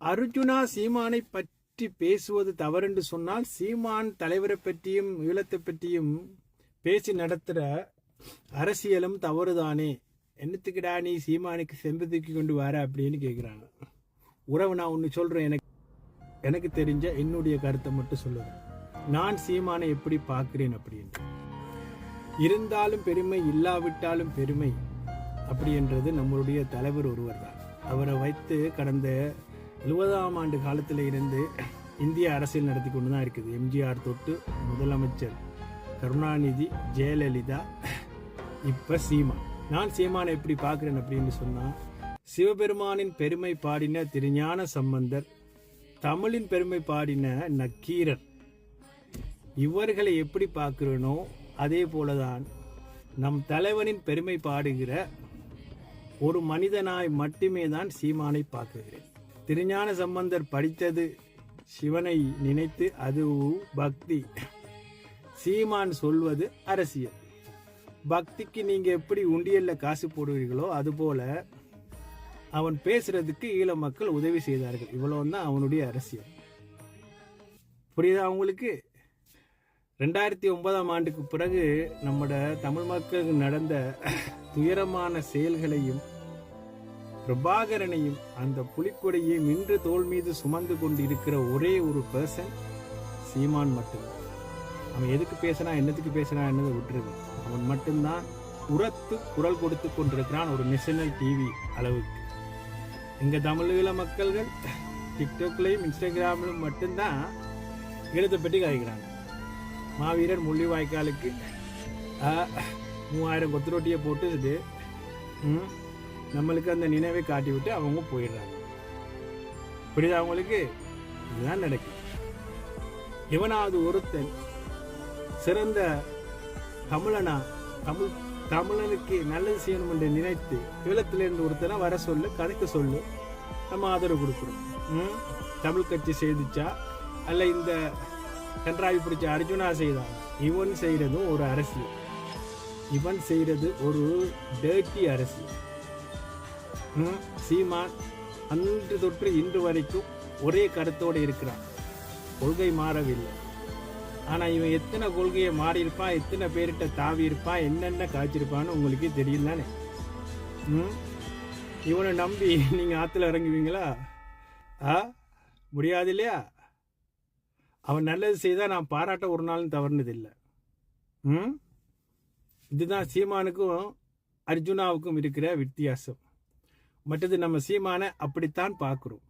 அர்ஜுனா சீமானை பற்றி பேசுவது தவறென்று சொன்னால், சீமான் தலைவரை பற்றியும் ஈழத்தை பற்றியும் பேசி நடத்துகிற அரசியலும் தவறுதானே. என்னத்துக்குடா நீ சீமானுக்கு செம்பதுக்கி கொண்டு வர அப்படின்னு கேட்குறாங்க. உறவு, நான் ஒன்று சொல்கிறேன், எனக்கு தெரிஞ்ச என்னுடைய கருத்தை மட்டும் சொல்லுறேன். நான் சீமானை எப்படி பார்க்குறேன் அப்படின்னு. இருந்தாலும் பெருமை, இல்லாவிட்டாலும் பெருமை அப்படின்றது நம்மளுடைய தலைவர் ஒருவர் தான். அவரை வைத்து கடந்த 70ஆம் ஆண்டு காலத்தில் இருந்து இந்திய அரசியல் நடத்தி கொண்டு தான் இருக்குது. எம்ஜிஆர் தொட்டு முதலமைச்சர் கருணாநிதி, ஜெயலலிதா, இப்போ சீமான். நான் சீமானை எப்படி பார்க்குறேன் அப்படின்னு சொன்னால், சிவபெருமானின் பெருமை பாடின திருஞான சம்பந்தர், தமிழின் பெருமை பாடின நக்கீரர், இவர்களை எப்படி பார்க்கிறனோ அதே போலதான் நம் தலைவனின் பெருமை பாடுகிற ஒரு மனிதனாய் மட்டுமே தான் சீமானை பார்க்குகிறேன். திருஞான சம்பந்தர் படித்தது சிவனை நினைத்து, அது பக்தி. சீமான் சொல்வது அரசியல். பக்திக்கு நீங்க எப்படி உண்டியல்ல காசு போடுவீர்களோ அதுபோல அவன் பேசுறதுக்கு ஈழ மக்கள் உதவி செய்தார்கள். இவ்வளவுதான் அவனுடைய அரசியல். புரியுதா உங்களுக்கு? 2009ஆம் ஆண்டுக்கு பிறகு நம்மட தமிழ் மக்களுக்கு நடந்த துயரமான செயல்களையும் பிரபாகரனையும் அந்த புலிக்கொடியை நின்று தோல் மீது சுமந்து கொண்டு இருக்கிற ஒரே ஒரு பர்சன் சீமான் மட்டும்தான். அவன் எதுக்கு பேசினா, என்னத்துக்கு பேசினா என்னதை விட்டுருது. அவன் மட்டும்தான் உரத்து குரல் கொடுத்து கொண்டிருக்கிறான் ஒரு நேஷனல் டிவி அளவுக்கு. எங்க தமிழீழ மக்கள்கள் டிக்டாக்லையும் இன்ஸ்டாகிராமிலும் மட்டும்தான் ஈழத்தை பற்றி கதைக்கிறாங்க. மாவீரர் முள்ளிவாய்க்காலுக்கு 3000 கொத்து ரொட்டியை போட்டு நம்மளுக்கு அந்த நினைவை காட்டி விட்டு அவங்க போயிடுறாங்க. புரியுதா அவங்களுக்கு? இதுதான் நடக்குது. எவனாவது ஒருத்தன் சிறந்த தமிழனா, தமிழனுக்கு நல்லது செய்யணும் என்று நினைத்து ஈழத்திலிருந்து ஒருத்தனை வர சொல்லு, கதைக்க சொல்லு, நம்ம ஆதரவு கொடுக்குறோம். தமிழ் கட்சி செய்துச்சா அல்ல இந்த கன்றாவி பிடிச்ச அர்ஜுனா செய்தான். இவன் செய்யறதும் ஒரு அரசியல். இவன் செய்யறது ஒரு டேர்ட்டி அரசியல். சீமான் அன்று தொற்று இன்று வரைக்கும் ஒரே கருத்தோடு இருக்கிறான். கொள்கை மாறவில்லை. ஆனா இவன் எத்தனை கொள்கையை மாறி இருப்பான், எத்தனை பேர்கிட்ட தாவி இருப்பான், என்னென்ன காய்ச்சிருப்பான்னு உங்களுக்கு தெரியும் தானே. இவனை நம்பி நீங்க ஆத்துல இறங்குவீங்களா? முடியாது இல்லையா? அவன் நல்லது செய்தால் நான் பாராட்ட ஒரு நாளும் தவறுனது இல்லை. இதுதான் சீமானுக்கும் அர்ஜுனாவுக்கும் இருக்கிற வித்தியாசம். மற்றது நம்ம சீமானை அப்படித்தான் பார்க்குறோம்.